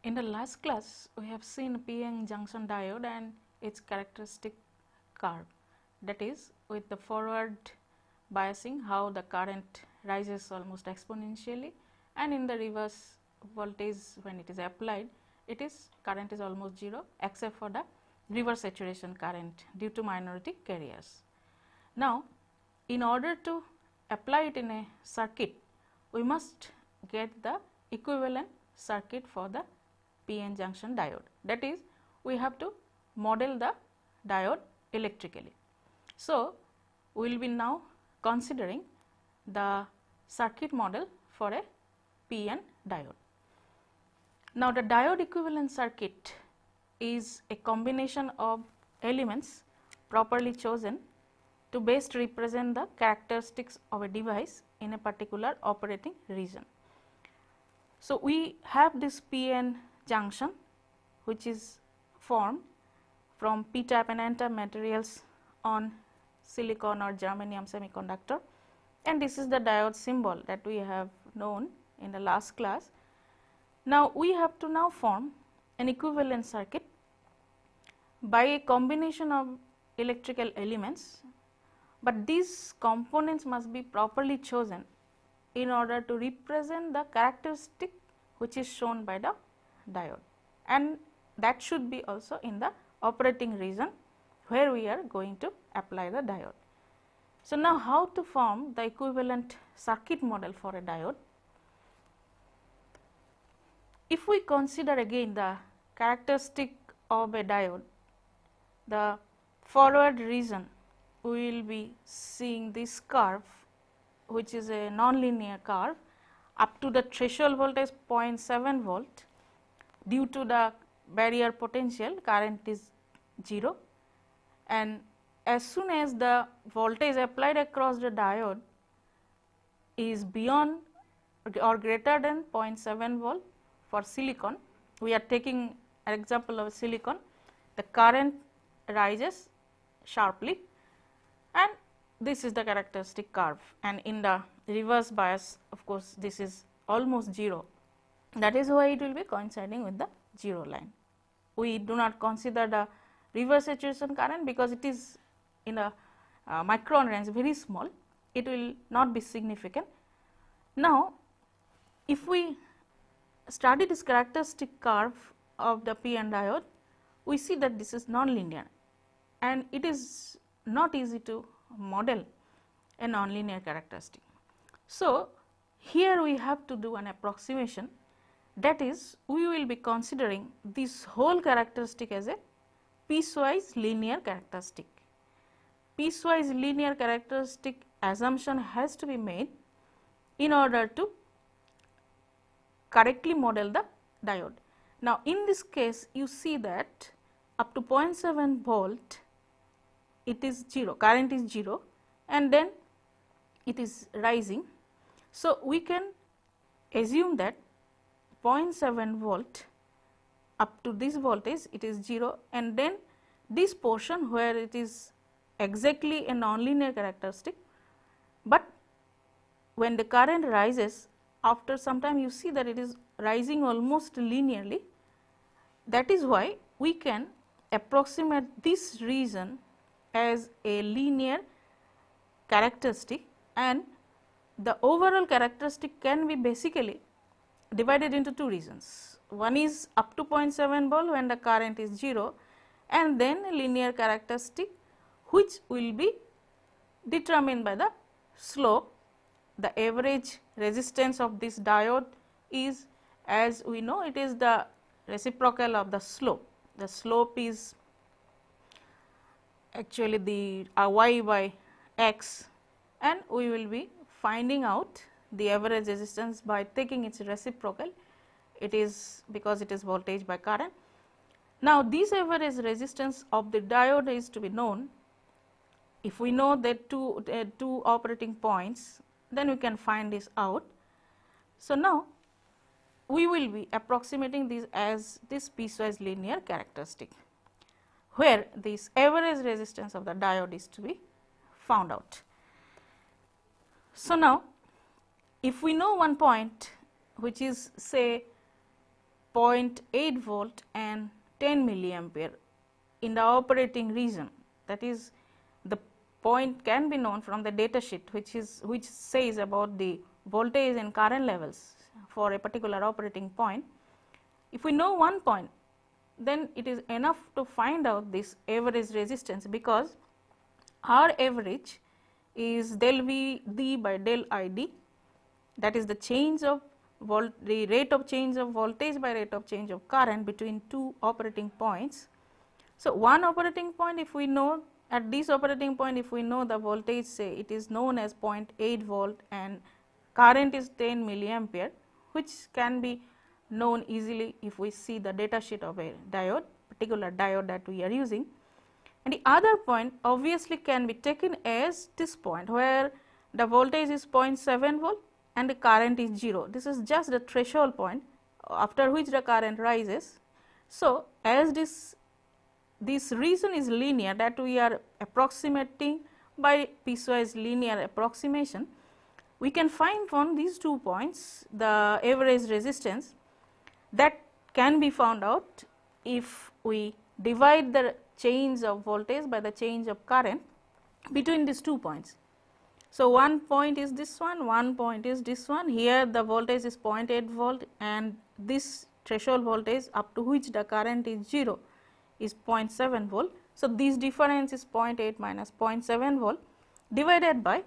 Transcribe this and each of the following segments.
In the last class, we have seen p-n junction diode and its characteristic curve, that is with the forward biasing how the current rises almost exponentially, and in the reverse voltage when it is applied, it is current is almost 0 except for the reverse saturation current due to minority carriers. Now, in order to apply it in a circuit, we must get the equivalent circuit for the p-n junction diode, that is we have to model the diode electrically. So, we will be now considering the circuit model for a p-n diode. Now, the diode equivalent circuit is a combination of elements properly chosen to best represent the characteristics of a device in a particular operating region. So, we have this p-n junction which is formed from p-type and n-type materials on silicon or germanium semiconductor, and this is the diode symbol that we have known in the last class. Now, we have to now form an equivalent circuit by a combination of electrical elements, but these components must be properly chosen in order to represent the characteristic which is shown by the diode, and that should be also in the operating region where we are going to apply the diode. So, now how to form the equivalent circuit model for a diode? If we consider again the characteristic of a diode, the forward region we will be seeing this curve which is a non-linear curve up to the threshold voltage 0.7 volt. Due to the barrier potential, current is 0, and as soon as the voltage applied across the diode is beyond or greater than 0.7 volt for silicon, we are taking an example of silicon, the current rises sharply, and this is the characteristic curve, and in the reverse bias of course, this is almost 0. That is why it will be coinciding with the 0 line. We do not consider the reverse saturation current because it is in a micron range, very small, it will not be significant. Now, if we study this characteristic curve of the p-n diode, we see that this is non-linear and it is not easy to model a non-linear characteristic. So, here we have to do an approximation, that is we will be considering this whole characteristic as a piecewise linear characteristic. Piecewise linear characteristic assumption has to be made in order to correctly model the diode. Now, in this case you see that up to 0.7 volt it is 0, current is 0, and then it is rising. So, we can assume that 0.7 volt up to this voltage it is 0, and then this portion where it is exactly a nonlinear characteristic, but when the current rises after some time you see that it is rising almost linearly. That is why we can approximate this region as a linear characteristic, and the overall characteristic can be basically divided into two regions. One is up to 0.7 volt when the current is 0, and then a linear characteristic which will be determined by the slope. The average resistance of this diode is, as we know, it is the reciprocal of the slope. The slope is actually the y by x, and we will be finding out the average resistance by taking its reciprocal. It is because it is voltage by current. Now, this average resistance of the diode is to be known. If we know that two operating points, then we can find this out. So, now we will be approximating this as this piecewise linear characteristic, where this average resistance of the diode is to be found out. So, now if we know one point which is say 0.8 volt and 10 milliampere in the operating region. That is, the point can be known from the data sheet which says about the voltage and current levels for a particular operating point. If we know one point, then it is enough to find out this average resistance, because our average is del V D by del I D, that is the change of the rate of change of voltage by rate of change of current between two operating points. So, one operating point, if we know, at this operating point if we know the voltage, say it is known as 0.8 volt and current is 10 milliampere, which can be known easily if we see the data sheet of a diode, particular diode that we are using. And the other point obviously can be taken as this point where the voltage is 0.7 volt and the current is 0. This is just the threshold point after which the current rises. So, as this region is linear, that we are approximating by piecewise linear approximation, we can find from these 2 points the average resistance that can be found out if we divide the change of voltage by the change of current between these 2 points. So, one point is this one point is this one. Here the voltage is 0.8 volt and this threshold voltage up to which the current is 0 is 0.7 volt. So, this difference is 0.8 minus 0.7 volt divided by,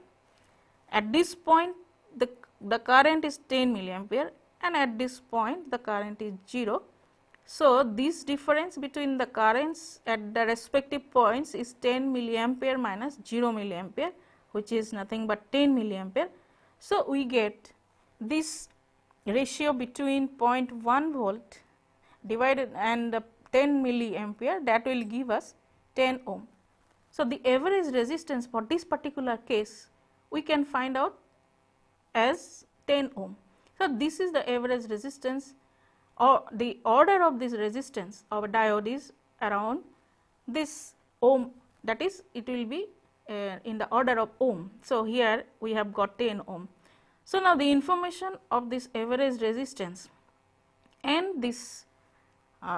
at this point the current is 10 milliampere and at this point the current is 0. So, this difference between the currents at the respective points is 10 milliampere minus 0 milliampere, which is nothing but 10 milliampere. So, we get this ratio between 0.1 volt divided and the 10 milliampere, that will give us 10 ohm. So, the average resistance for this particular case we can find out as 10 ohm. So, this is the average resistance, or the order of this resistance of a diode is around this ohm, that is it will be in the order of ohm. So, here we have got 10 ohm. So, now the information of this average resistance and this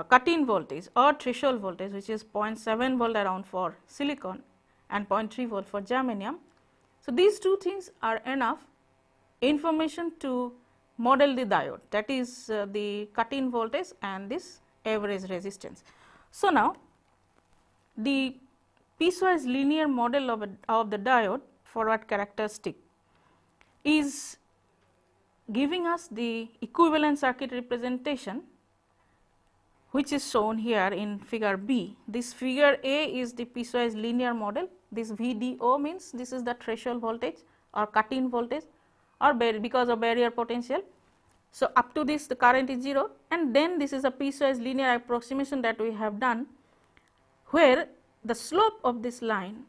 cut-in voltage or threshold voltage, which is 0.7 volt around for silicon and 0.3 volt for germanium. So, these two things are enough information to model the diode, that is the cut-in voltage and this average resistance. So, now the piecewise linear model of the diode forward characteristic is giving us the equivalent circuit representation, which is shown here in figure B. This figure A is the piecewise linear model. This VDO means this is the threshold voltage or cut-in voltage or because of barrier potential. So, up to this the current is 0 and then this is a piecewise linear approximation that we have done, where the slope of this line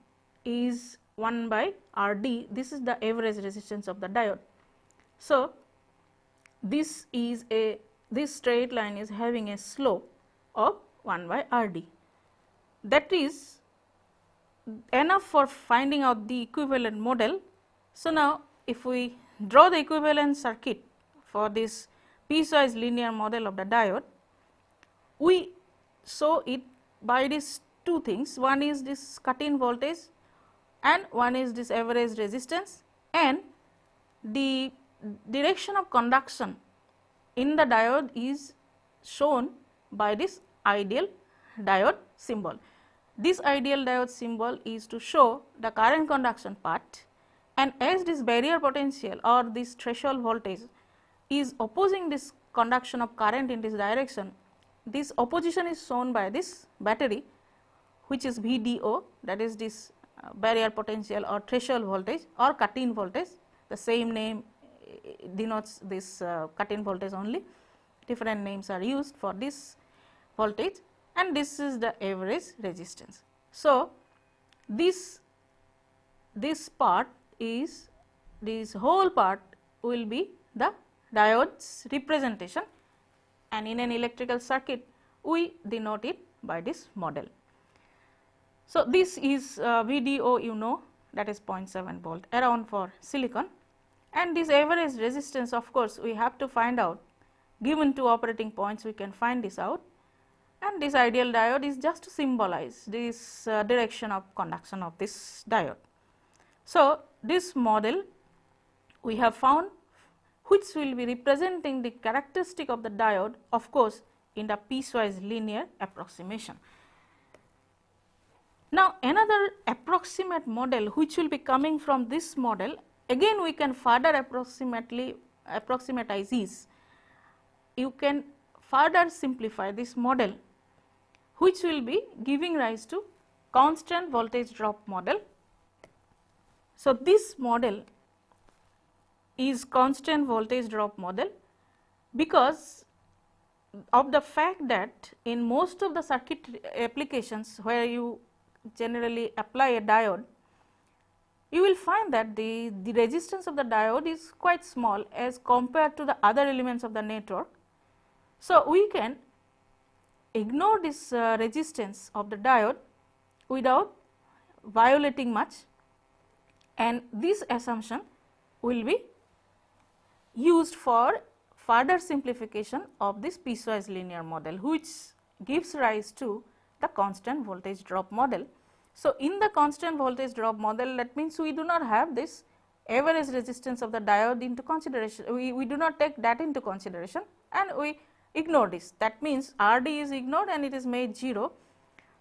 is 1 by RD. This is the average resistance of the diode. So, this straight line is having a slope of 1 by RD. That is enough for finding out the equivalent model. So, now if we draw the equivalent circuit for this piecewise linear model of the diode, we show it by these two things. One is this cut-in voltage and one is this average resistance, and the direction of conduction in the diode is shown by this ideal diode symbol. This ideal diode symbol is to show the current conduction part, and as this barrier potential or this threshold voltage is opposing this conduction of current in this direction, this opposition is shown by this battery, which is VDO, that is this barrier potential or threshold voltage or cut-in voltage. The same name denotes this cut-in voltage only, different names are used for this voltage, and this is the average resistance. So, this part is, this whole part will be the diode's representation, and in an electrical circuit we denote it by this model. So, this is VDO, you know, that is 0.7 volt around for silicon, and this average resistance, of course, we have to find out given 2 operating points we can find this out, and this ideal diode is just to symbolize this direction of conduction of this diode. So, this model we have found which will be representing the characteristic of the diode, of course in the piecewise linear approximation. Now, another approximate model which will be coming from this model, again we can further approximatize this. You can further simplify this model which will be giving rise to constant voltage drop model. So, this model is constant voltage drop model because of the fact that in most of the circuit applications where you generally apply a diode, you will find that the resistance of the diode is quite small as compared to the other elements of the network. So, we can ignore this resistance of the diode without violating much, and this assumption will be used for further simplification of this piecewise linear model, which gives rise to the constant voltage drop model. So, in the constant voltage drop model, that means we do not have this average resistance of the diode into consideration, we do not take that into consideration and we ignore this. That means RD is ignored and it is made 0.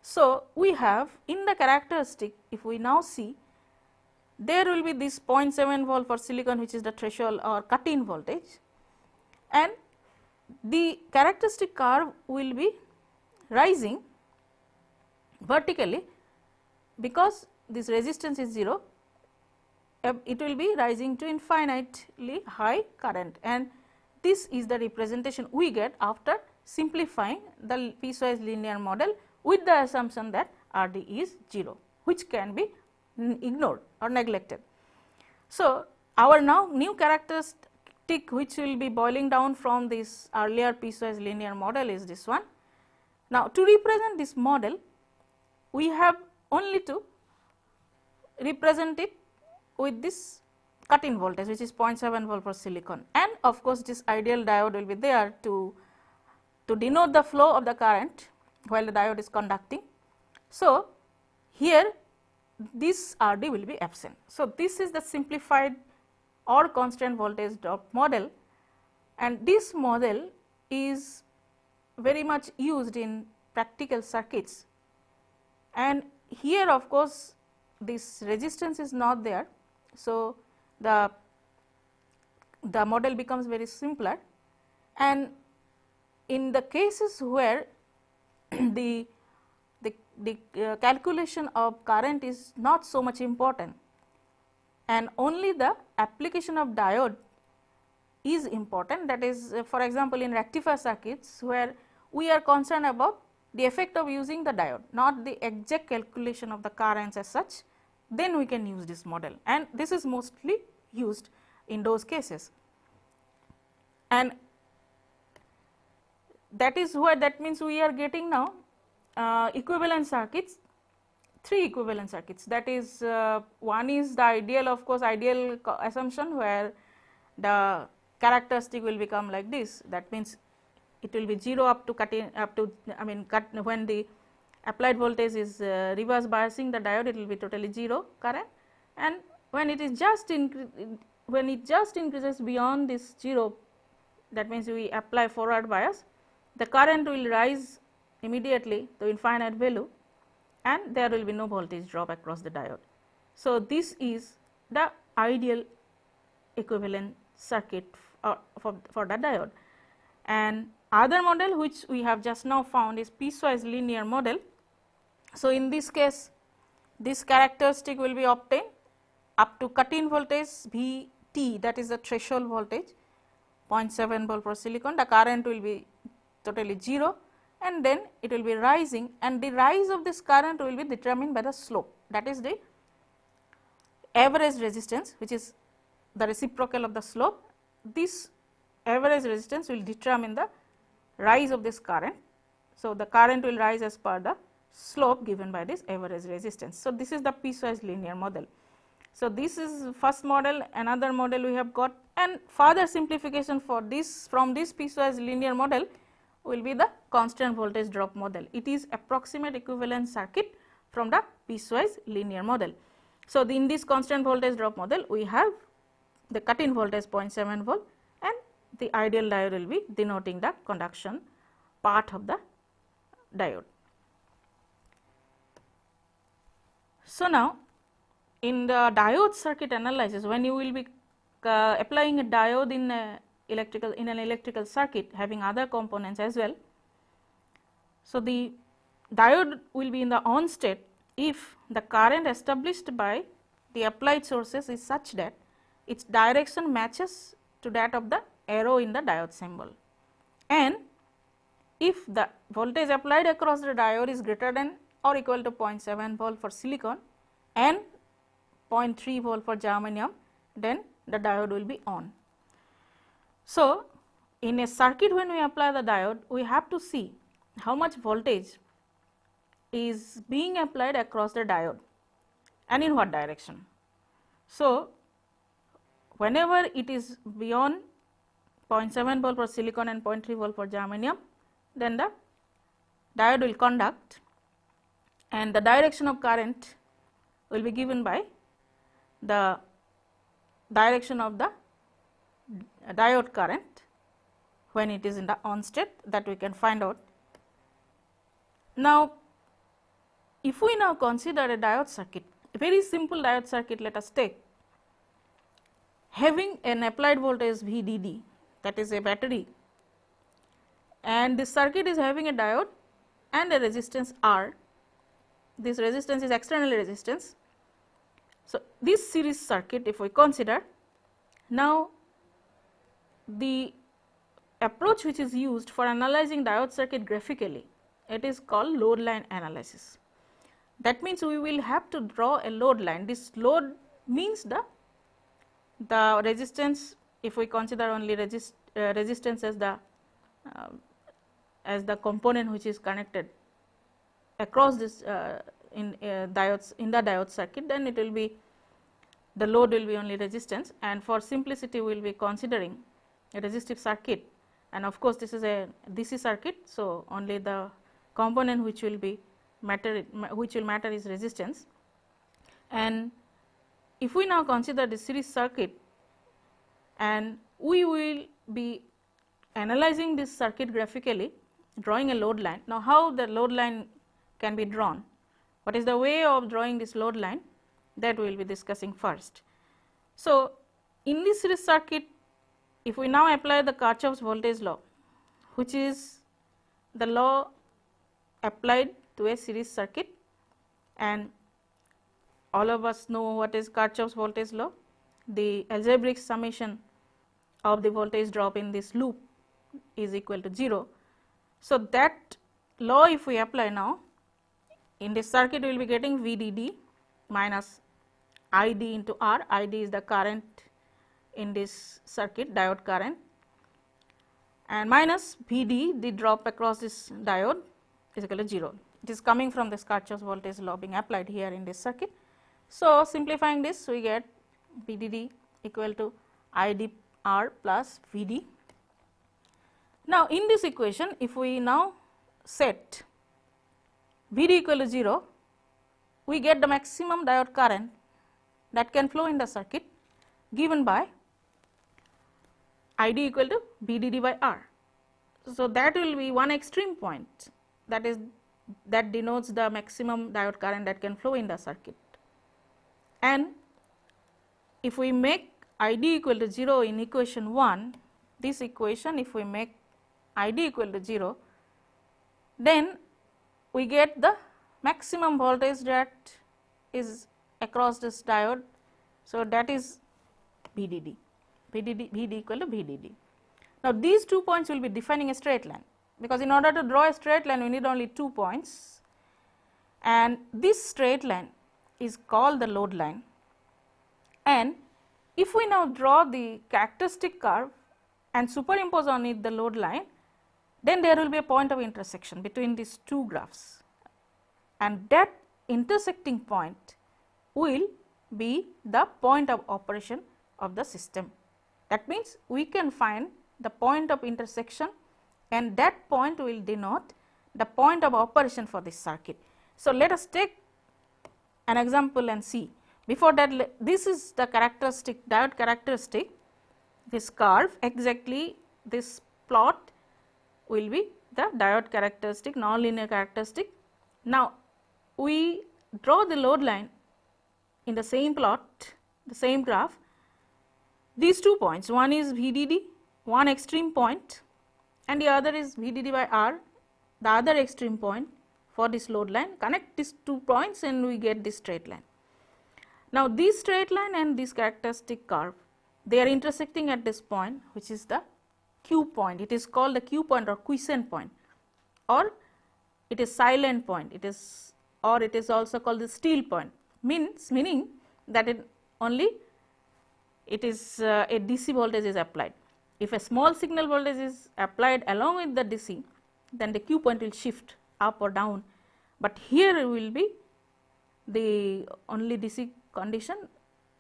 So, we have in the characteristic, if we now see, there will be this 0.7 volt for silicon, which is the threshold or cut in voltage, and the characteristic curve will be rising vertically because this resistance is 0, it will be rising to infinitely high current, and this is the representation we get after simplifying the piecewise linear model with the assumption that RD is 0, which can be ignored or neglected. So, our now new characteristic which will be boiling down from this earlier piecewise linear model is this one. Now, to represent this model, we have only to represent it with this cut in voltage, which is 0.7 volt for silicon, and of course, this ideal diode will be there to denote the flow of the current while the diode is conducting. So, here this RD will be absent. So, this is the simplified or constant voltage drop model, and this model is very much used in practical circuits, and here of course, this resistance is not there. So, the model becomes very simpler, and in the cases where the calculation of current is not so much important and only the application of diode is important, that is for example, in rectifier circuits where we are concerned about the effect of using the diode, not the exact calculation of the currents as such, then we can use this model, and this is mostly used in those cases. And that is where, that means we are getting now equivalent circuits, 3 equivalent circuits, that is one is the ideal, of course, ideal assumption where the characteristic will become like this, that means it will be 0 up to cut in, up to when the applied voltage is reverse biasing the diode, it will be totally 0 current, and when it is just increases beyond this 0, that means we apply forward bias, the current will rise immediately to infinite value and there will be no voltage drop across the diode. So, this is the ideal equivalent circuit for the diode, and other model which we have just now found is piecewise linear model. So, in this case, this characteristic will be obtained up to cut in voltage Vt, that is the threshold voltage 0.7 volt for silicon, the current will be totally 0 and then it will be rising, and the rise of this current will be determined by the slope, that is the average resistance, which is the reciprocal of the slope. This average resistance will determine the rise of this current. So, the current will rise as per the slope given by this average resistance. So, this is the piecewise linear model. So, this is first model, another model we have got, and further simplification for this from this piecewise linear model will be the constant voltage drop model. It is approximate equivalent circuit from the piecewise linear model. So, in this constant voltage drop model we have the cut in voltage 0.7 volt and the ideal diode will be denoting the conduction part of the diode. So, now in the diode circuit analysis, when you will be applying a diode in an electrical circuit having other components as well. So, the diode will be in the on state if the current established by the applied sources is such that its direction matches to that of the arrow in the diode symbol, and if the voltage applied across the diode is greater than or equal to 0.7 volt for silicon and 0.3 volt for germanium, then the diode will be on. So, in a circuit when we apply the diode, we have to see how much voltage is being applied across the diode and in what direction. So, whenever it is beyond 0.7 volt for silicon and 0.3 volt for germanium, then the diode will conduct and the direction of current will be given by the direction of the diode current when it is in the on state, that we can find out. Now, if we now consider a diode circuit, a very simple diode circuit, let us take, having an applied voltage VDD, that is a battery, and this circuit is having a diode and a resistance R. This resistance is external resistance. So, this series circuit if we consider, now the approach which is used for analyzing diode circuit graphically, it is called load line analysis. That means, we will have to draw a load line. This load means the resistance, if we consider only resistance as the component which is connected across this in the diode circuit, then it will be the load will be only resistance, and for simplicity we will be considering a resistive circuit, and of course, this is a DC circuit. So, only the component which will matter is resistance. And if we now consider the series circuit and we will be analyzing this circuit graphically, drawing a load line. Now, how the load line can be drawn? What is the way of drawing this load line? That we will be discussing first. So, in this series circuit, if we now apply the Kirchhoff's voltage law, which is the law applied to a series circuit, and all of us know what is Kirchhoff's voltage law, the algebraic summation of the voltage drop in this loop is equal to 0. So, that law if we apply now, in this circuit we will be getting VDD minus ID into R. ID is the current in this circuit, diode current, and minus VD, the drop across this diode, is equal to 0. It is coming from this Kirchhoff's voltage law being applied here in this circuit. So, simplifying this, we get VDD equal to ID R plus VD. Now, in this equation, if we now set VD equal to 0, we get the maximum diode current that can flow in the circuit given by ID equal to VDD by R. So, that will be one extreme point, that denotes the maximum diode current that can flow in the circuit. And if we make ID equal to 0 in equation 1, this equation if we make ID equal to 0, then we get the maximum voltage that is across this diode. So, that is VDD, VD equal to VDD. Now, these 2 points will be defining a straight line, because in order to draw a straight line we need only 2 points, and this straight line is called the load line. And if we now draw the characteristic curve and superimpose on it the load line, then there will be a point of intersection between these two graphs, and that intersecting point will be the point of operation of the system. That means, we can find the point of intersection and that point will denote the point of operation for this circuit. So, let us take an example and see. Before that, this is the characteristic, diode characteristic, this curve, exactly this plot will be the diode characteristic, nonlinear characteristic. Now, we draw the load line in the same plot, the same graph. These 2 points, one is VDD, one extreme point, and the other is VDD by R, the other extreme point for this load line. Connect these 2 points and we get this straight line. Now, this straight line and this characteristic curve, they are intersecting at this point, which is the Q point. It is called the Q point or quiescent point, or it is silent point. It is, or it is also called the still point. Meaning that it is a DC voltage is applied. If a small signal voltage is applied along with the DC, then the Q point will shift up or down, but here will be the only DC condition,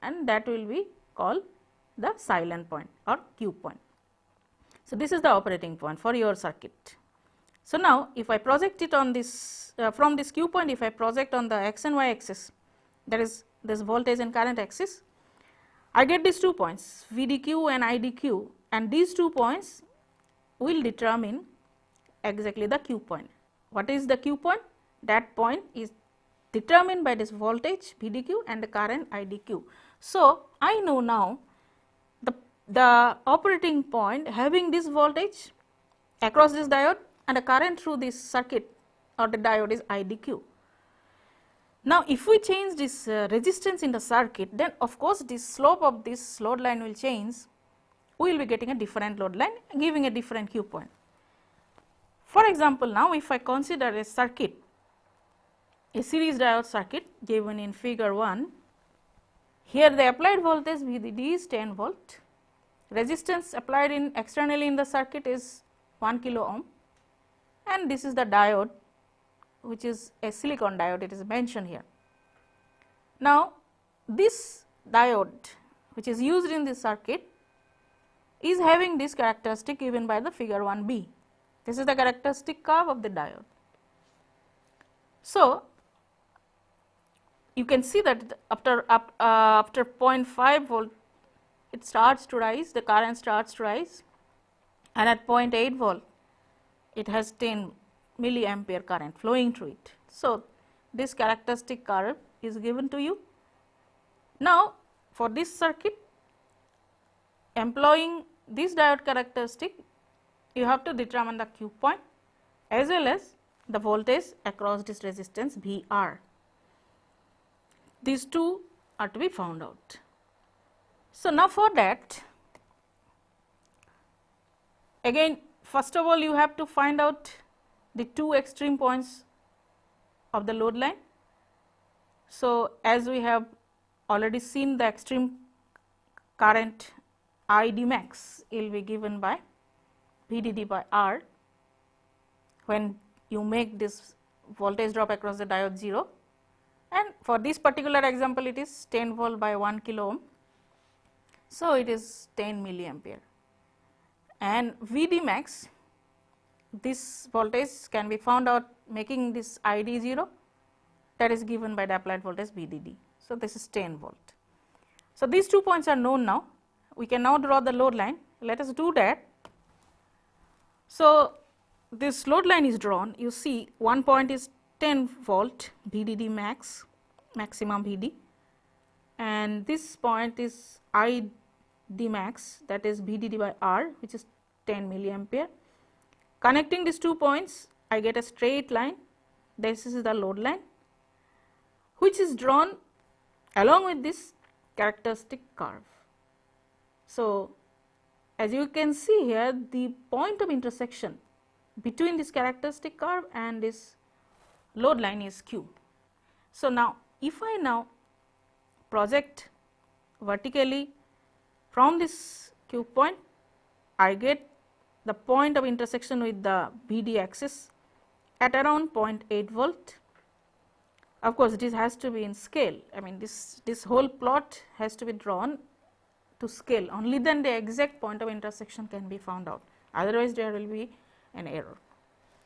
and that will be called the silent point or Q point. So, this is the operating point for your circuit. So, now if I project it on this from this Q point, if I project on the x and y axis, that is this voltage and current axis, I get these 2 points VDQ and IDQ, and these 2 points will determine exactly the Q point. What is the Q point? That point is determined by this voltage VDQ and the current IDQ. So, I know now the operating point having this voltage across this diode and the current through this circuit or the diode is IDQ. Now, if we change this resistance in the circuit, then of course, this slope of this load line will change. We will be getting a different load line giving a different Q point. For example, now if I consider a circuit, a series diode circuit given in figure 1, here the applied voltage VDD is 10 volt, resistance applied in externally in the circuit is 1 kilo ohm, and this is the diode, which is a silicon diode, it is mentioned here. Now, this diode which is used in this circuit is having this characteristic given by the figure 1b. This is the characteristic curve of the diode. So, you can see that after 0.5 volt it starts to rise, the current starts to rise, and at 0.8 volt it has 10 milliampere current flowing through it. So, this characteristic curve is given to you. Now, for this circuit, employing this diode characteristic, you have to determine the Q point as well as the voltage across this resistance VR. These two are to be found out. So, now for that, again first of all you have to find out the 2 extreme points of the load line. So, as we have already seen, the extreme current ID max will be given by VDD by R when you make this voltage drop across the diode 0, and for this particular example it is 10 volt by 1 kilo ohm. So, it is 10 milliampere, and VD max, this voltage can be found out making this ID 0, that is given by the applied voltage VDD. So, this is 10 volt. So, these 2 points are known now. We can now draw the load line. Let us do that. So, this load line is drawn. You see one point is 10 volt VDD max, maximum VD, and this point is ID max, that is VDD by R, which is 10 milliampere. Connecting these 2 points, I get a straight line. This is the load line, which is drawn along with this characteristic curve. So, as you can see here, the point of intersection between this characteristic curve and this load line is Q. So, now if I now project vertically from this Q point, I get the point of intersection with the VD axis at around 0.8 volt. Of course, this has to be in scale. I mean, this whole plot has to be drawn to scale, only then the exact point of intersection can be found out, otherwise there will be an error.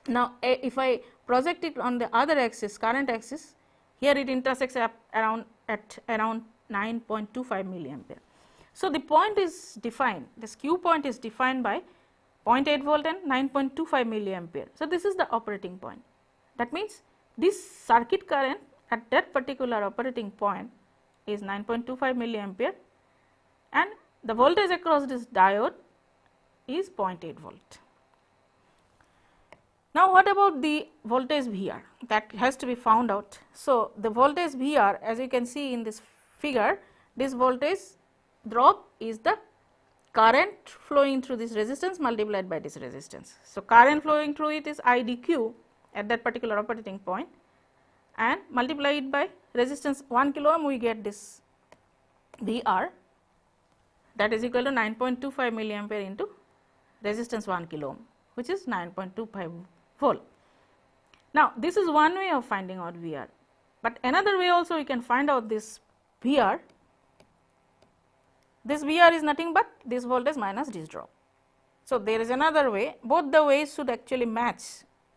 Now, if I project it on the other axis, current axis, here it intersects at around 9.25 milliampere. So, the point is defined, this Q point is defined by 0.8 volt and 9.25 milliampere. So, this is the operating point. That means, this circuit current at that particular operating point is 9.25 milliampere and the voltage across this diode is 0.8 volt. Now, what about the voltage VR? That has to be found out. So, the voltage VR, as you can see in this figure, this voltage drop is the current flowing through this resistance multiplied by this resistance. So, current flowing through it is IDQ at that particular operating point and multiply it by resistance 1 kilo ohm, we get this VR, that is equal to 9.25 milliampere into resistance 1 kilo ohm, which is 9.25 volt. Now, this is one way of finding out VR, but another way also we can find out this VR. This VR is nothing but this voltage minus this drop. So, there is another way, both the ways should actually match.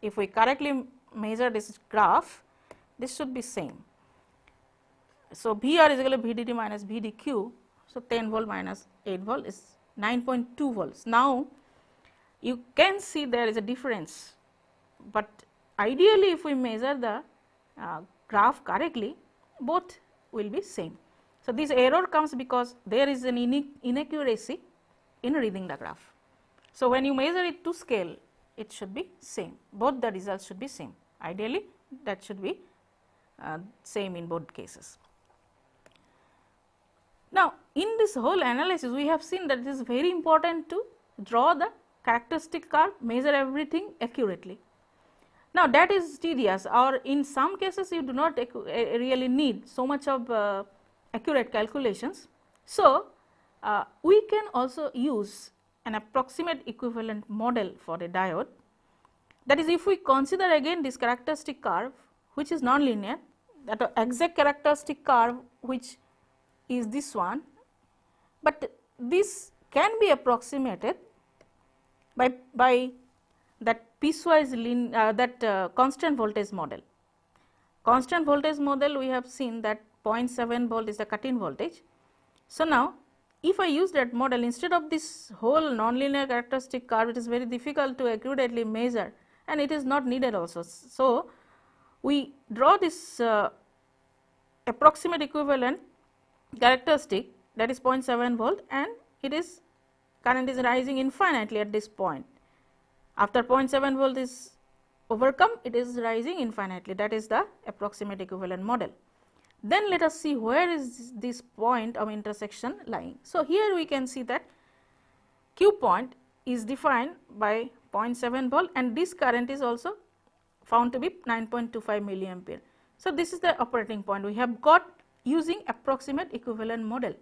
If we correctly measure this graph, this should be same. So, VR is equal to VDD minus VDQ. So, 10 volt minus 8 volt is 9.2 volts. Now, you can see there is a difference, but ideally if we measure the graph correctly, both will be same. So, this error comes because there is an inaccuracy in reading the graph. So, when you measure it to scale, it should be same, both the results should be same, ideally that should be same in both cases. Now, in this whole analysis we have seen that it is very important to draw the characteristic curve, measure everything accurately. Now, that is tedious, or in some cases you do not really need so much of accurate calculations. So, we can also use an approximate equivalent model for a diode. That is, if we consider again this characteristic curve which is non-linear, that exact characteristic curve which is this one, but this can be approximated by that piecewise constant voltage model. Constant voltage model we have seen that 0.7 volt is the cut-in voltage. So, now if I use that model instead of this whole non-linear characteristic curve, it is very difficult to accurately measure and it is not needed also. So, we draw this approximate equivalent characteristic, that is 0.7 volt, and it is current is rising infinitely at this point. After 0.7 volt is overcome, it is rising infinitely, that is the approximate equivalent model. Then let us see where is this point of intersection lying. So, here we can see that Q point is defined by 0.7 volt and this current is also found to be 9.25 milliampere. So, this is the operating point we have got using approximate equivalent model.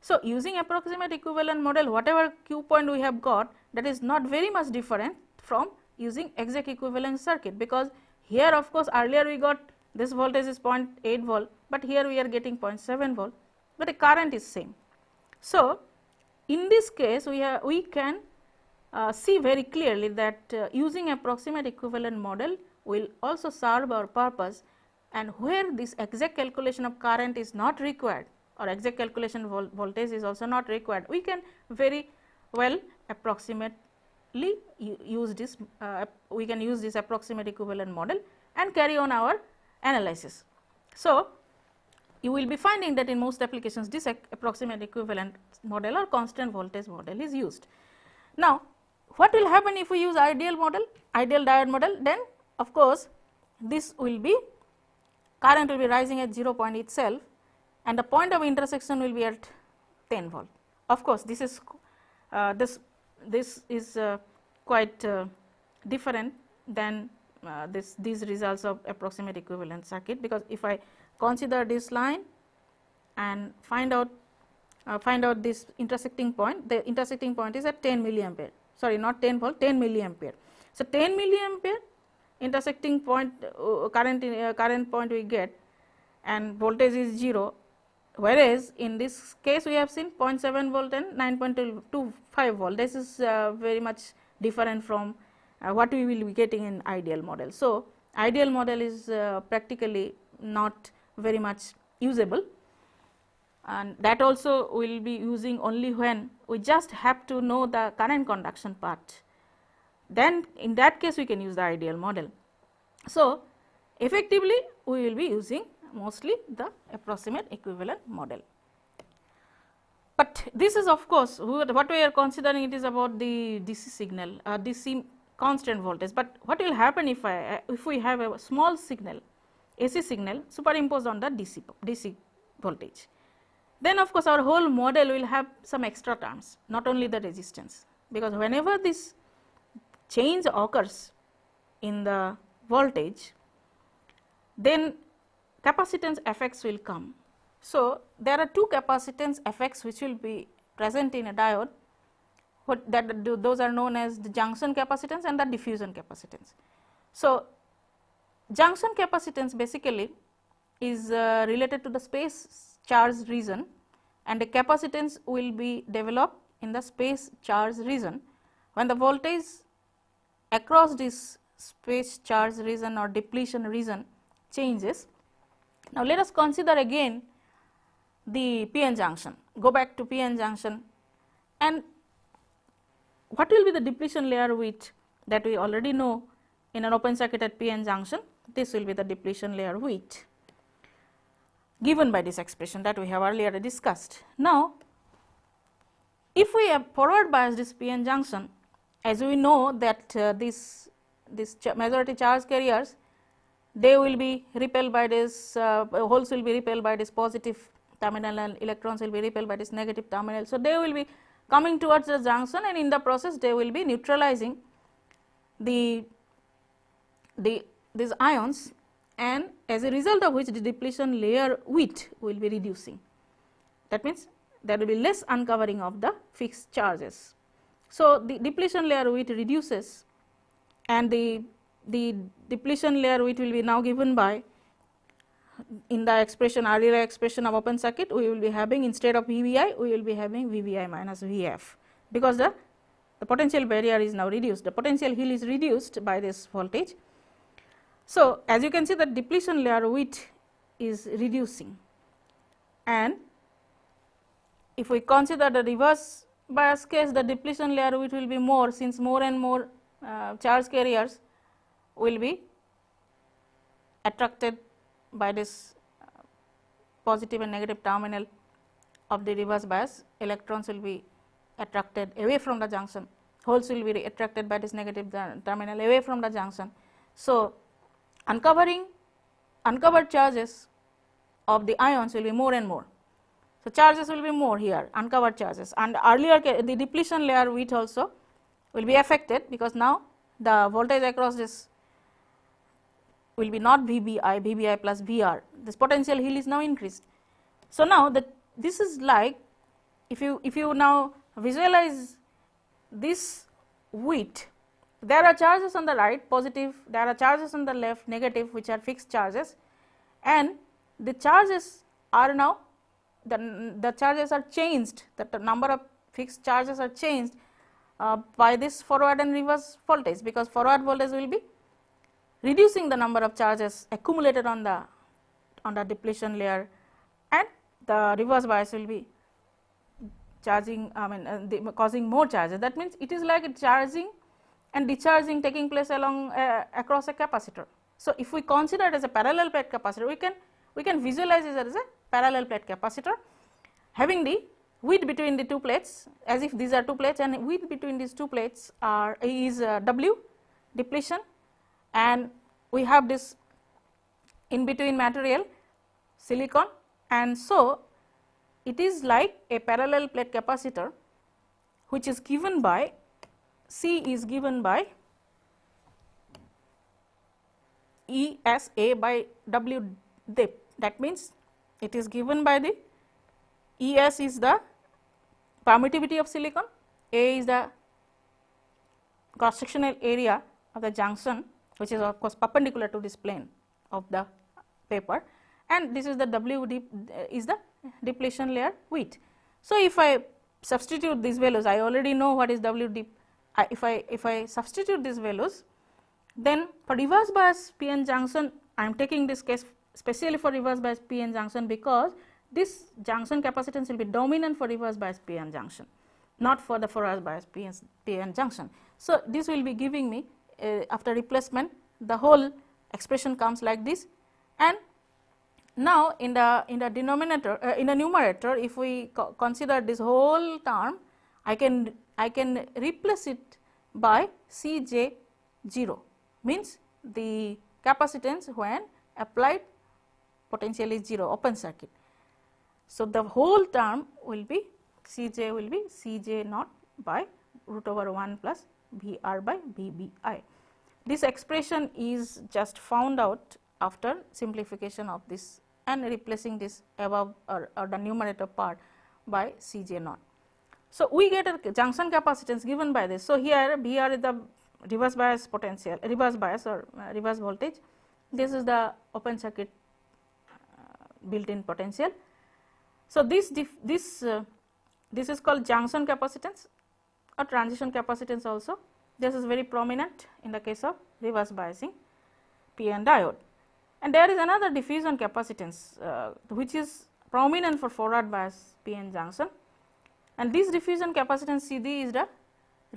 So, using approximate equivalent model, whatever Q point we have got, that is not very much different from using exact equivalent circuit, because here of course earlier we got this voltage is 0.8 volt, but here we are getting 0.7 volt, but the current is same. So, in this case we can see very clearly that using approximate equivalent model will also serve our purpose, and where this exact calculation of current is not required or exact calculation of voltage is also not required, we can very well approximately use this we can use this approximate equivalent model and carry on our analysis. So, you will be finding that in most applications this approximate equivalent model or constant voltage model is used. Now, what will happen if we use ideal model, ideal diode model? Then of course, this will be current will be rising at 0 point itself and the point of intersection will be at 10 volt. Of course, this is quite different than these results of approximate equivalent circuit, because if I consider this line and find out this intersecting point, the intersecting point is at 10 milliampere, sorry not 10 volt, 10 milliampere. So, 10 milliampere intersecting point current point we get, and voltage is 0, whereas in this case we have seen 0.7 volt and 9.25 volt. This is very much different from what we will be getting in ideal model. So, ideal model is practically not very much usable, and that also we will be using only when we just have to know the current conduction part. Then in that case we can use the ideal model. So, effectively we will be using mostly the approximate equivalent model. But this is of course what we are considering, it is about the DC signal, DC constant voltage. But what will happen if we have a small signal, AC signal superimposed on the DC voltage? Then of course our whole model will have some extra terms, not only the resistance, because whenever this change occurs in the voltage, then capacitance effects will come. So, there are two capacitance effects which will be present in a diode, those are known as the junction capacitance and the diffusion capacitance. So, junction capacitance basically is related to the space charge region, and the capacitance will be developed in the space charge region when the voltage across this space charge region or depletion region changes. Now, let us consider again the PN junction, go back to PN junction, and what will be the depletion layer width that we already know in an open circuit at PN junction. This will be the depletion layer width given by this expression that we have earlier discussed. Now, if we have forward bias this PN junction, as we know that this majority charge carriers, they will be repelled by this holes will be repelled by this positive terminal and electrons will be repelled by this negative terminal. So, they will be coming towards the junction, and in the process they will be neutralizing these ions, and as a result of which the depletion layer width will be reducing. That means, there will be less uncovering of the fixed charges. So, the depletion layer width reduces, and the depletion layer width will be now given by, in the expression earlier expression of open circuit, we will be having, instead of VBI we will be having VBI minus VF, because the potential barrier is now reduced, the potential hill is reduced by this voltage. So, as you can see, the depletion layer width is reducing, and if we consider the reverse bias case, the depletion layer width will be more, since more and more charge carriers will be attracted by this positive and negative terminal of the reverse bias. Electrons will be attracted away from the junction, holes will be attracted by this negative terminal away from the junction. So, uncovered charges of the ions will be more and more. So, charges will be more here, uncovered charges, and earlier the depletion layer width also will be affected, because now the voltage across this will be not VBI, VBI plus VR, this potential hill is now increased. So, now this is like, if you now visualize this width, there are charges on the right positive, there are charges on the left negative, which are fixed charges, and the charges are now the charges are changed, the number of fixed charges are changed by this forward and reverse voltage, because forward voltage will be reducing the number of charges accumulated on the depletion layer, and the reverse bias will be charging, causing more charges. That means, it is like a charging and discharging taking place along across a capacitor. So, if we consider it as a parallel plate capacitor, we can visualize it as a parallel plate capacitor having the width between the two plates, as if these are two plates, and width between these two plates is W depletion, and we have this in between material silicon, and so it is like a parallel plate capacitor, which is given by C is given by ESA by W depth. That means, it is given by the ES is the permittivity of silicon, A is the cross sectional area of the junction, which is of course perpendicular to this plane of the paper, and this is the W dip is the depletion layer width. So, if I substitute these values, I already know what is W dip. If I substitute these values, then for reverse bias PN junction, I am taking this case specially for reverse bias PN junction, because this junction capacitance will be dominant for reverse bias PN junction, not for the forward bias PN junction. So, this will be giving me after replacement the whole expression comes like this, and now in the denominator in the numerator, if we consider this whole term, I can replace it by Cj0, means the capacitance when applied potential is 0, open circuit. So, the whole term will be Cj will be Cj naught by root over 1 plus Vr by Vbi. This expression is just found out after simplification of this and replacing this above or the numerator part by Cj naught. So, we get a junction capacitance given by this. So, here Vr is the reverse bias potential, reverse bias or reverse voltage. This is the open circuit built in potential. So, this is called junction capacitance or transition capacitance also. This is very prominent in the case of reverse biasing PN diode. And there is another diffusion capacitance which is prominent for forward bias PN junction, and this diffusion capacitance CD is the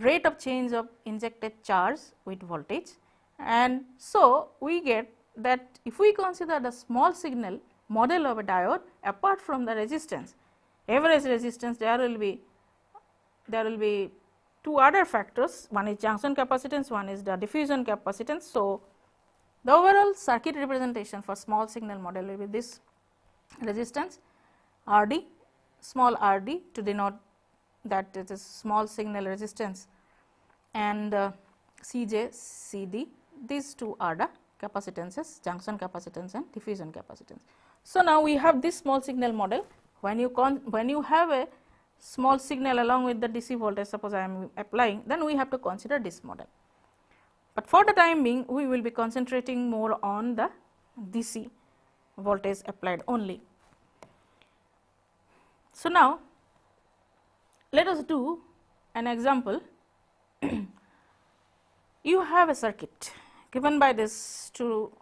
rate of change of injected charge with voltage. And so, we get that if we consider the small signal model of a diode apart from the resistance, average resistance, there will be two other factors, one is junction capacitance, one is the diffusion capacitance. So, the overall circuit representation for small signal model will be this resistance Rd, small rd to denote that it is small signal resistance, and Cj, Cd, these two are the capacitances, junction capacitance and diffusion capacitance. So, now we have this small signal model. When you have a small signal along with the DC voltage, suppose I am applying, then we have to consider this model. But for the time being, we will be concentrating more on the DC voltage applied only. So, now let us do an example. You have a circuit given by this two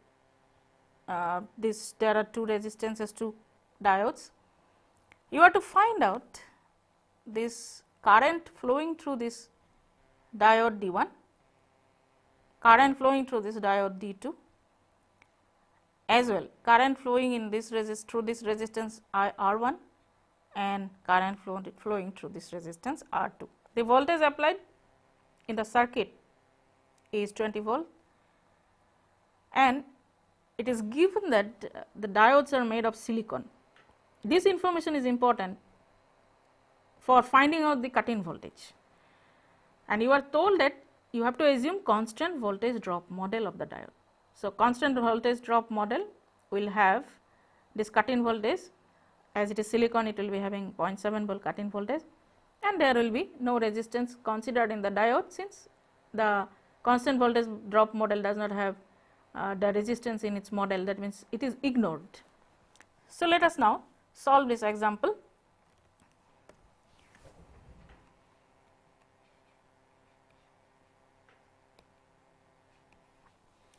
there are two resistances, two diodes. You have to find out this current flowing through this diode D1, current flowing through this diode D2, as well current flowing in this through this resistance R1 and current flowing through this resistance R2. The voltage applied in the circuit is 20 volt, and it is given that the diodes are made of silicon. This information is important for finding out the cut-in voltage, and you are told that you have to assume constant voltage drop model of the diode. So, constant voltage drop model will have this cut-in voltage, as it is silicon, it will be having 0.7 volt cut-in voltage, and there will be no resistance considered in the diode, since the constant voltage drop model does not have the resistance in its model, that means it is ignored. So, let us now solve this example.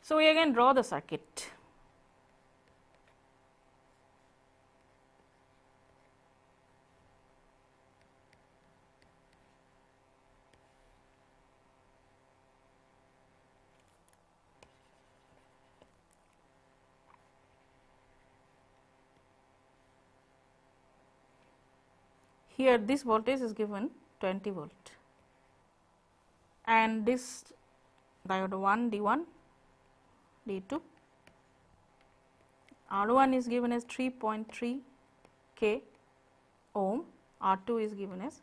So, we again draw the circuit. Here this voltage is given 20 volt, and this diode 1 D1, D2, R1 is given as 3.3 K ohm, R2 is given as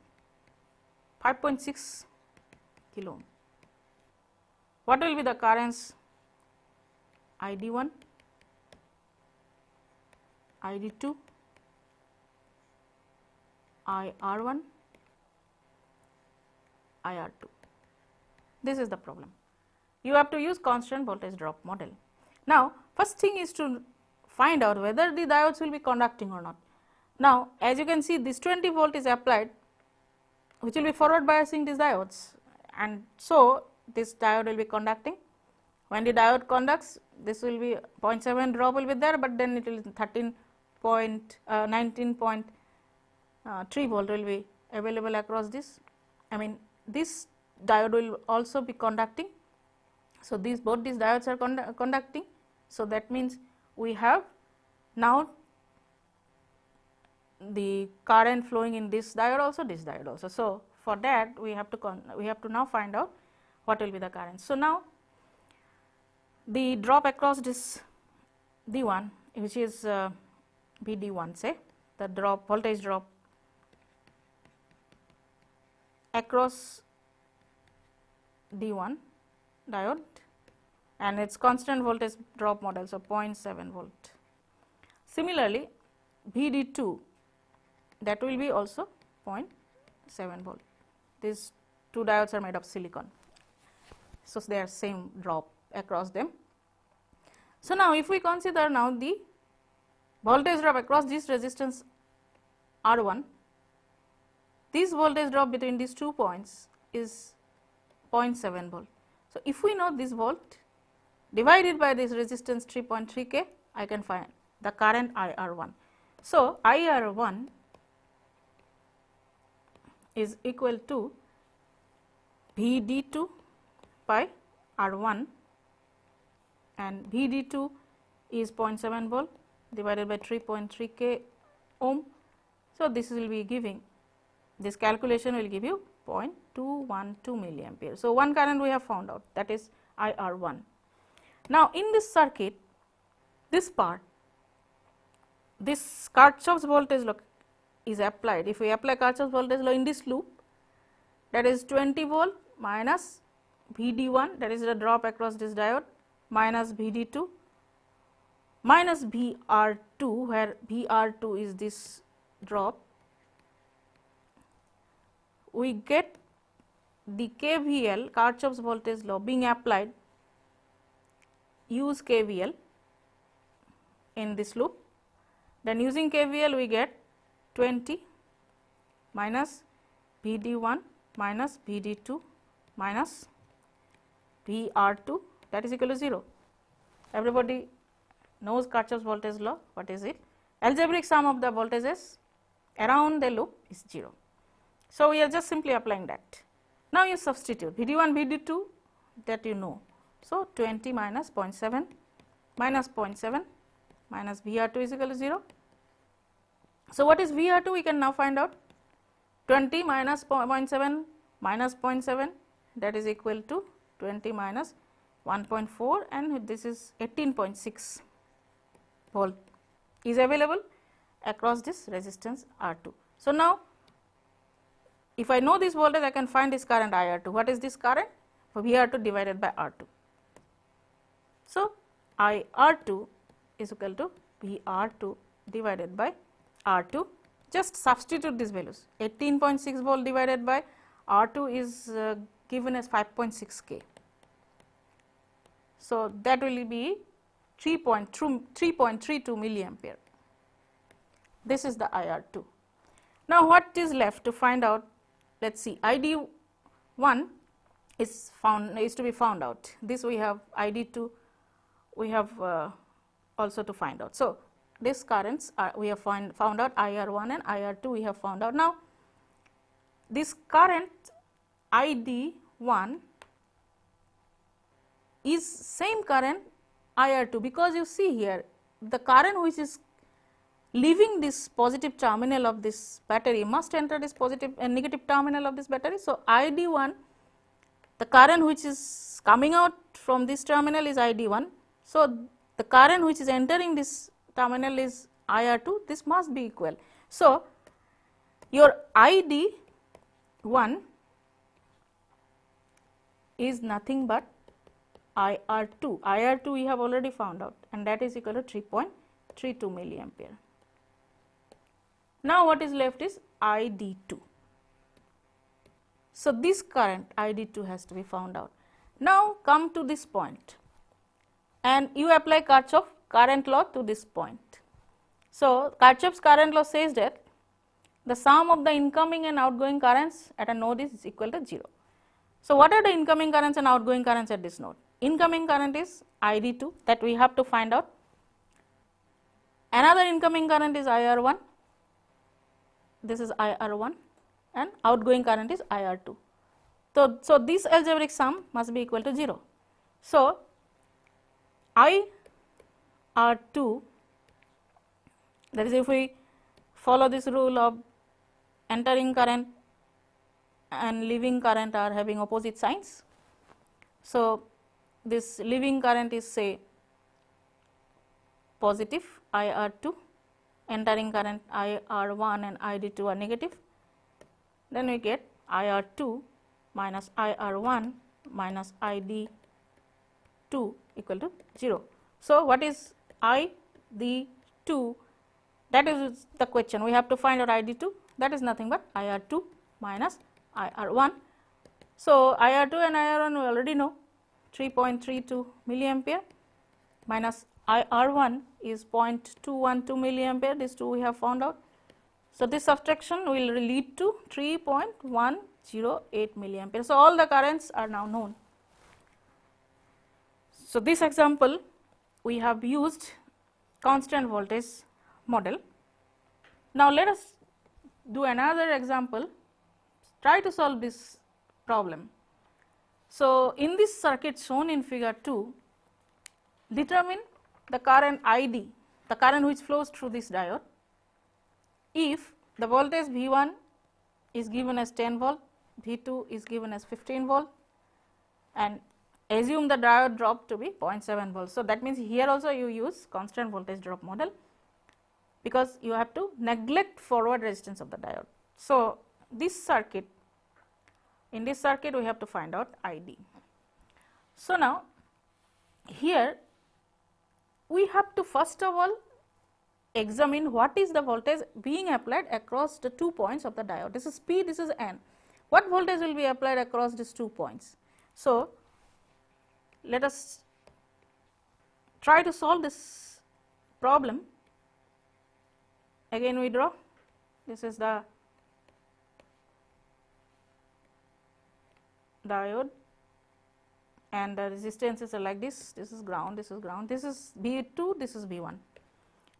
5.6 kilo ohm. What will be the currents? ID1, ID2, IR1, IR2. This is the problem. You have to use constant voltage drop model. Now, first thing is to find out whether the diodes will be conducting or not. Now, as you can see, this 20 volt is applied, which will be forward biasing these diodes, and so this diode will be conducting. When the diode conducts, this will be 0.7 drop will be there, but then it will 19.3 volt will be available across this. I mean, this diode will also be conducting. So, both these diodes are conducting. So, that means we have now the current flowing in this diode also, this diode also. So, for that we have to now find out what will be the current. So, now the drop across this D1, which is VD1, say the drop voltage drop across D1 diode, and its constant voltage drop model, so 0.7 volt. Similarly, VD2, that will be also 0.7 volt. These two diodes are made of silicon, so they are same drop across them. So, now if we consider now the voltage drop across this resistance R1, this voltage drop between these 2 points is 0.7 volt. So, if we know this volt divided by this resistance 3.3 K, I can find the current IR1. So, IR1 is equal to VD2 by R1, and VD2 is 0.7 volt divided by 3.3 K ohm. So, this will be giving, this calculation will give you 0.212 milliampere. So, one current we have found out, that is IR1. Now, in this circuit, this part, this Kirchhoff's voltage law is applied. If we apply Kirchhoff's voltage law in this loop, that is 20 volt minus VD1, that is the drop across this diode, minus VD2 minus VR2, where VR2 is this drop, we get the KVL, Kirchhoff's voltage law, being applied. Use KVL in this loop, then using KVL we get 20 minus VD1 minus VD2 minus VR2, that is equal to 0. Everybody knows Kirchhoff's voltage law. What is it? Algebraic sum of the voltages around the loop is 0. So, we are just simply applying that. Now, you substitute VD1, VD2, that you know. So, 20 minus 0.7 minus 0.7 minus VR2 is equal to 0. So, what is VR2? We can now find out. 20 minus 0.7 minus 0.7, that is equal to 20 minus 1.4, and this is 18.6 volt is available across this resistance R2. So, now if I know this voltage, I can find this current IR2. What is this current? For VR2 divided by R2. So, IR2 is equal to VR2 divided by R2. Just substitute these values. 18.6 volt divided by R2 is given as 5.6 K. So, that will be 3.32 milliampere. This is the IR2. Now, what is left to find out? Let us see, ID1 is to be found out. This we have, ID2 we have also to find out. So, these currents are, we have found out IR1 and IR2 we have found out. Now, this current ID1 is same current IR2, because you see here the current which is leaving this positive terminal of this battery must enter this positive and negative terminal of this battery. So, ID1, the current which is coming out from this terminal is ID1. So, the current which is entering this terminal is IR2, this must be equal. So, your ID1 is nothing but IR2. IR2 we have already found out, and that is equal to 3.32 milliampere. Now, what is left is ID2. So, this current ID2 has to be found out. Now, come to this point and you apply Kirchhoff current law to this point. So, Kirchhoff's current law says that the sum of the incoming and outgoing currents at a node is equal to 0. So, what are the incoming currents and outgoing currents at this node? Incoming current is ID2, that we have to find out. Another incoming current is IR1, this is IR1, and outgoing current is IR2. So, this algebraic sum must be equal to 0. So, IR2, that is, if we follow this rule of entering current and leaving current are having opposite signs. So, this leaving current is say positive IR2, entering current IR1 and ID2 are negative. Then we get IR2 minus IR1 minus ID2 equal to 0. So, what is ID2? That is the question. We have to find out ID2, that is nothing but IR2 minus IR1. So, IR2 and IR1 we already know, 3.32 milliampere minus IR1 is 0.212 milliampere, these two we have found out. So, this subtraction will lead to 3.108 milliampere. So, all the currents are now known. So, this example we have used constant voltage model. Now, let us do another example, try to solve this problem. So, in this circuit shown in figure 2, determine the current ID, the current which flows through this diode, if the voltage V1 is given as 10 volt, V2 is given as 15 volt, and assume the diode drop to be 0.7 volts. So, that means here also you use constant voltage drop model, because you have to neglect forward resistance of the diode. So, this circuit, in this circuit we have to find out ID. So, now here we have to first of all examine what is the voltage being applied across the 2 points of the diode. This is P, this is N. What voltage will be applied across these 2 points? So, let us try to solve this problem. Again we draw, this is the diode and the resistances are like this, this is ground, this is ground, this is V2, this is V1.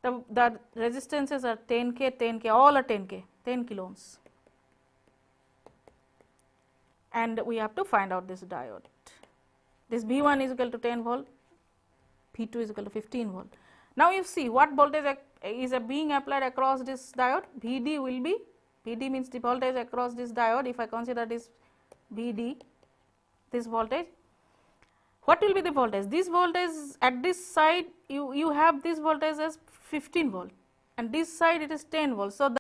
The resistances are 10K, 10K, all are 10K, 10 kilo ohms, and we have to find out this diode. This V1 is equal to 10 volt, V2 is equal to 15 volt. Now, you see what voltage is being applied across this diode. Vd will be, Vd means the voltage across this diode. If I consider this Vd, this voltage, what will be the voltage? This voltage at this side, you have this voltage as 15 volt, and this side it is 10 volt. So, the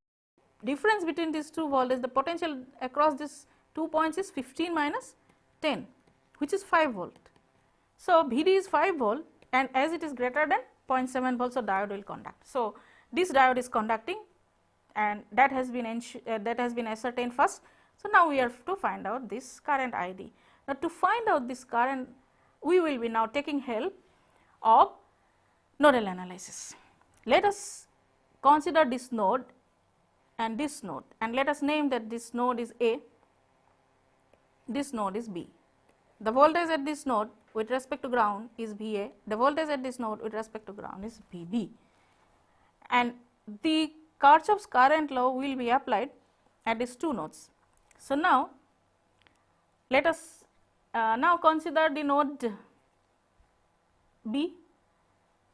difference between these two voltages, the potential across these 2 points is 15 minus 10, which is 5 volt. So, Vd is 5 volt, and as it is greater than 0.7 volt, so diode will conduct. So, this diode is conducting, and that has been ascertained first. So, now we have to find out this current ID. Now, to find out this current, we will be now taking help of nodal analysis. Let us consider this node and this node, and let us name that this node is A, this node is B. The voltage at this node with respect to ground is VA, the voltage at this node with respect to ground is VB, and the Kirchhoff's current law will be applied at these two nodes. So, now let us now consider the node B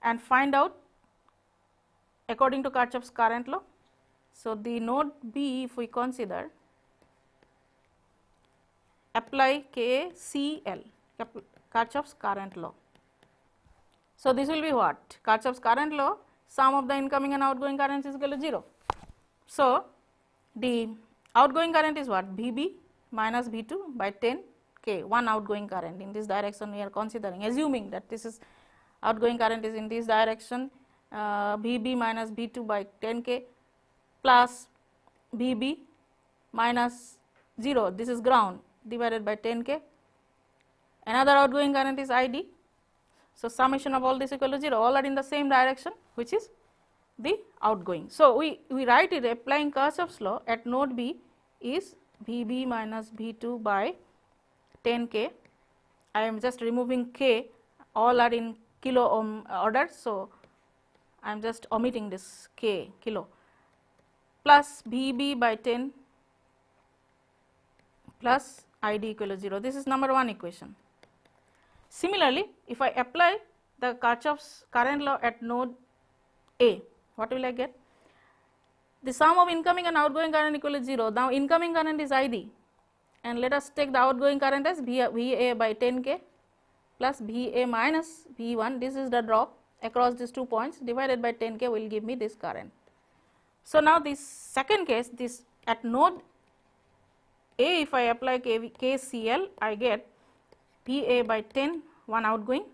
and find out according to Kirchhoff's current law. So, the node B, if we consider, apply KCL, Kirchhoff's current law. So, this will be what? Kirchhoff's current law, sum of the incoming and outgoing currents is equal to 0. So, the outgoing current is what? VB minus V2 by 10K, one outgoing current in this direction we are considering, assuming that this is outgoing current is in this direction, VB minus V2 by 10K plus VB minus 0, this is ground, divided by 10K. Another outgoing current is ID, So, summation of all this equal to 0, all are in the same direction, which is the outgoing. So, we write it applying Kirchhoff's law at node B is V B minus V 2 by 10 k. I am just removing k, all are in kilo ohm order. So, I am just omitting this k kilo plus V B by 10 plus I D equal to 0. This is number 1 equation. Similarly, if I apply the Kirchhoff's current law at node A, what will I get? The sum of incoming and outgoing current equal to 0. Now, incoming current is I D, and let us take the outgoing current as V A by 10 k plus V A minus V 1. This is the drop across these 2 points, divided by 10 k will give me this current. So, now this second case, this at node A, if I apply KCL, I get V A by 10, 1 outgoing,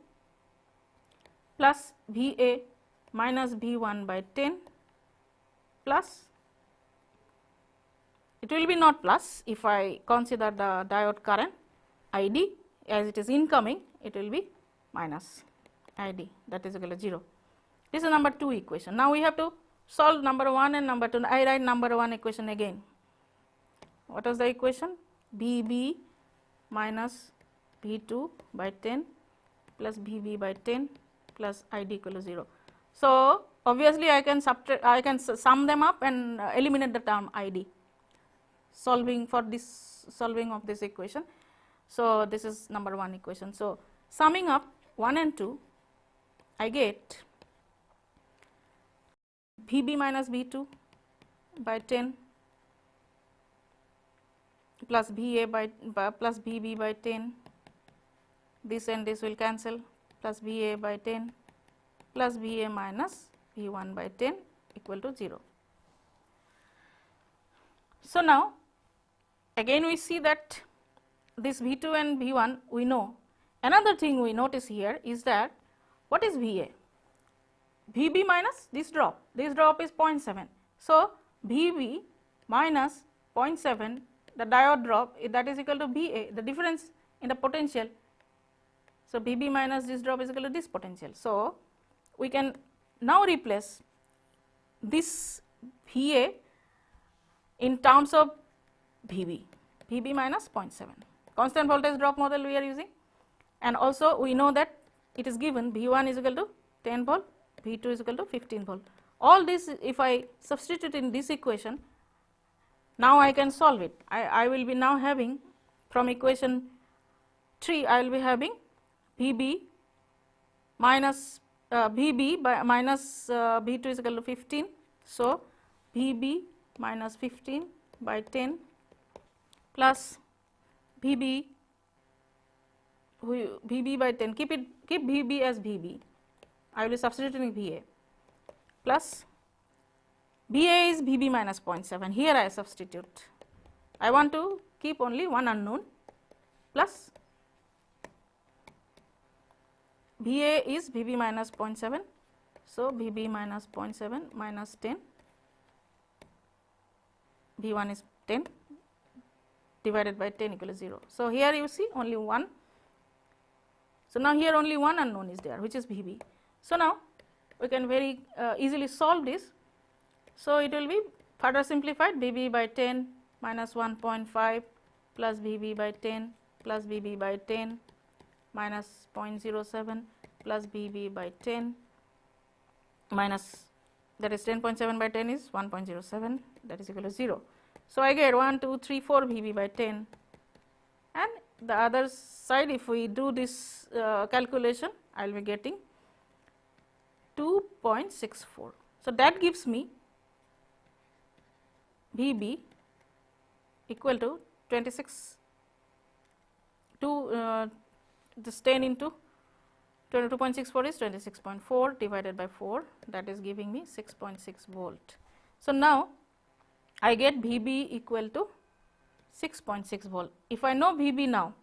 plus V A minus V 1 by 10, plus, it will be not plus if I consider the diode current I D, as it is incoming, it will be minus I D, that is equal to 0. This is number 2 equation. Now, we have to solve number 1 and number 2. I write number 1 equation again. What was the equation? V B minus V 2 by 10 plus V B by 10 plus I D equal to 0. So, obviously, I can subtract, I can sum them up and eliminate the term I D, solving for this, solving of this equation. So, this is number 1 equation. So, summing up 1 and 2, I get V B minus V 2 by 10 plus V A by plus V B by 10, this and this will cancel, plus V A by 10 plus V A minus V 1 by 10 equal to 0. So, now again we see that this V 2 and V 1 we know. Another thing we notice here is that what is V A? V B minus this drop is 0.7. So, V B minus 0.7, the diode drop, that is equal to V A, the difference in the potential. So, V B minus this drop is equal to this potential. So, we can now replace this V A in terms of V B minus 0.7, constant voltage drop model we are using, and also we know that it is given V 1 is equal to 10 volt, V 2 is equal to 15 volt. All this if I substitute in this equation, now I can solve it. I will be now having from equation 3, I will be having V B minus V B by minus V 2 is equal to 15. So, V B minus 15 by 10 plus V B by 10, keep V B as V B, I will be substituting V A, plus V A is V B minus 0.7, here I substitute, I want to keep only one unknown, plus V A is V B minus 0.7. So, V B minus 0.7 minus 10, V 1 is 10 divided by 10 equal to 0. So, here you see only 1. So, now here only one unknown is there, which is V B. So, now we can very easily solve this. So, it will be further simplified, V B by 10 minus 1.5 plus V B by 10 plus V B by 10 minus 0.07 plus V B by 10 minus, that is 10.7 by 10 is 1.07, that is equal to 0. So, I get 1, 2, 3, 4 V B by 10, and the other side if we do this calculation, I will be getting 2.64. So, that gives me V B equal to 26, this 10 into 22.64 is 26.4 divided by 4, that is giving me 6.6 volt. So, now I get V B equal to 6.6 volt. If I know V B now,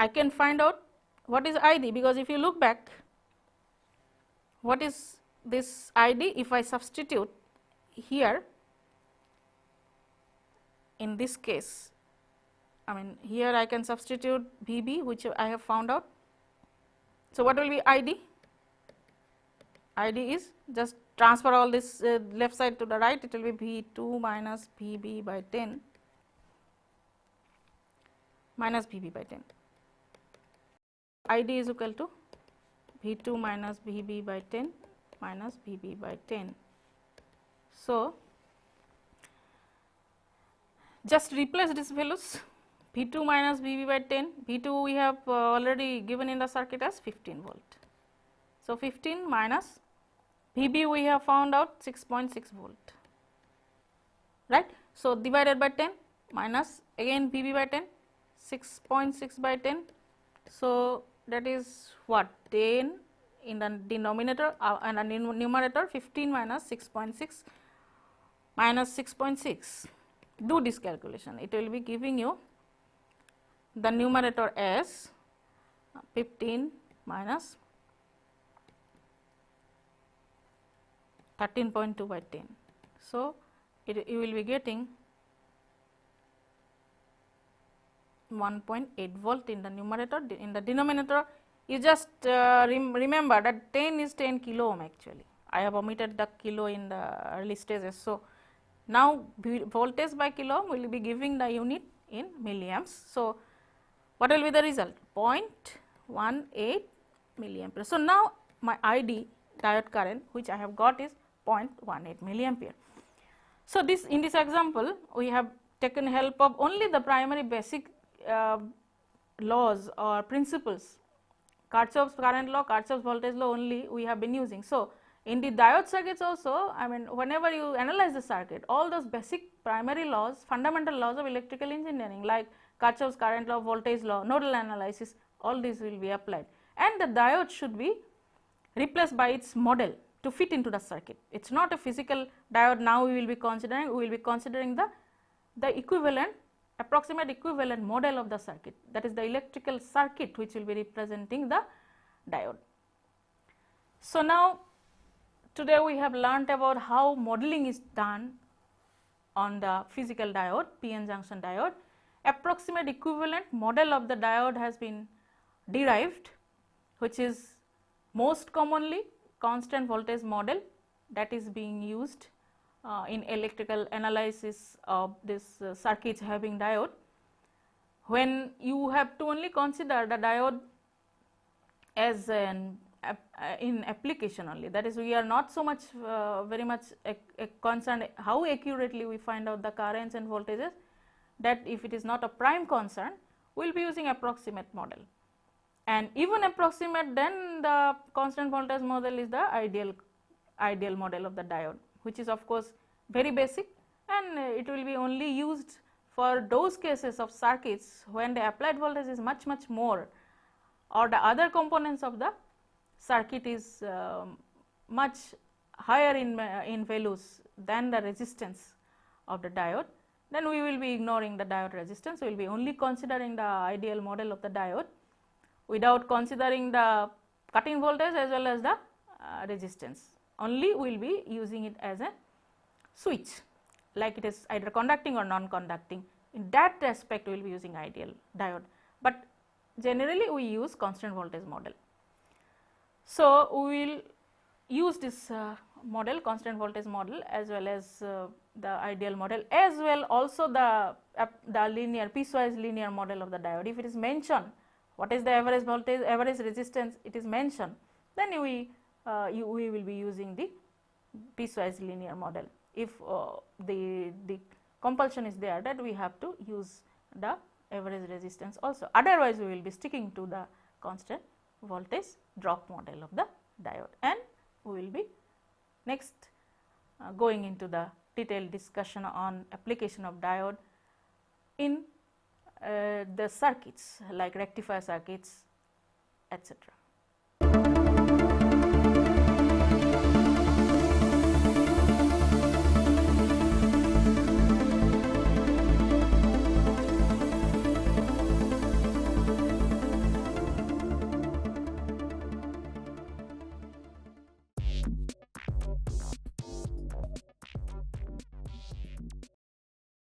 I can find out what is I D, because if you look back, what is this I D? If I substitute here in this case, I mean here I can substitute V B, which I have found out So, what will be ID? ID is just transfer all this left side to the right, it will be V2 minus Vb by 10 minus Vb by 10. ID is equal to V2 minus Vb by 10 minus Vb by 10. So, just replace these values, V2 minus Vb by 10, V2 we have already given in the circuit as 15 volt. So, 15 minus Vb we have found out 6.6 volt, right. So, divided by 10 minus again Vb by 10, 6.6 by 10. So, that is what, 10 in the denominator and the numerator, 15 minus 6.6 minus 6.6. Do this calculation, it will be giving you the numerator as 15 minus 13.2 by 10. So, you will be getting 1.8 volt in the numerator. In the denominator, you just remember that 10 is 10 kilo ohm actually. I have omitted the kilo in the early stages. So, now voltage by kilo ohm will be giving the unit in milliamps. So, what will be the result? 0.18 milliampere. So, now my ID diode current which I have got is 0.18 milliampere. So, this in this example we have taken help of only the primary basic laws or principles, Kirchhoff's current law, Kirchhoff's voltage law only we have been using. So, in the diode circuits also, I mean whenever you analyze the circuit, all those basic primary laws, fundamental laws of electrical engineering like Kirchhoff's current law, voltage law, nodal analysis, all these will be applied, and the diode should be replaced by its model to fit into the circuit. It is not a physical diode now we will be considering the equivalent, approximate equivalent model of the circuit, that is the electrical circuit which will be representing the diode. So, now today we have learnt about how modeling is done on the physical diode, PN junction diode. Approximate equivalent model of the diode has been derived, which is most commonly constant voltage model that is being used in electrical analysis of this circuits having diode. When you have to only consider the diode as an in application only, that is we are not so much very much concerned how accurately we find out the currents and voltages, that if it is not a prime concern we will be using approximate model, and even approximate then the constant voltage model is the ideal model of the diode, which is of course very basic, and it will be only used for those cases of circuits when the applied voltage is much more, or the other components of the circuit is much higher in values than the resistance of the diode. Then we will be ignoring the diode resistance, we will be only considering the ideal model of the diode without considering the cut-in voltage as well as the resistance. Only we will be using it as a switch, like it is either conducting or non-conducting. In that aspect we will be using ideal diode, but generally we use constant voltage model. So, we will use this model, constant voltage model, as well as the ideal model, as well also the linear, piecewise linear model of the diode. If it is mentioned what is the average voltage, average resistance, it is mentioned, then we will be using the piecewise linear model. If the compulsion is there that we have to use the average resistance also, otherwise we will be sticking to the constant voltage drop model of the diode, and we will be next going into the detailed discussion on application of diode in the circuits like rectifier circuits, etc.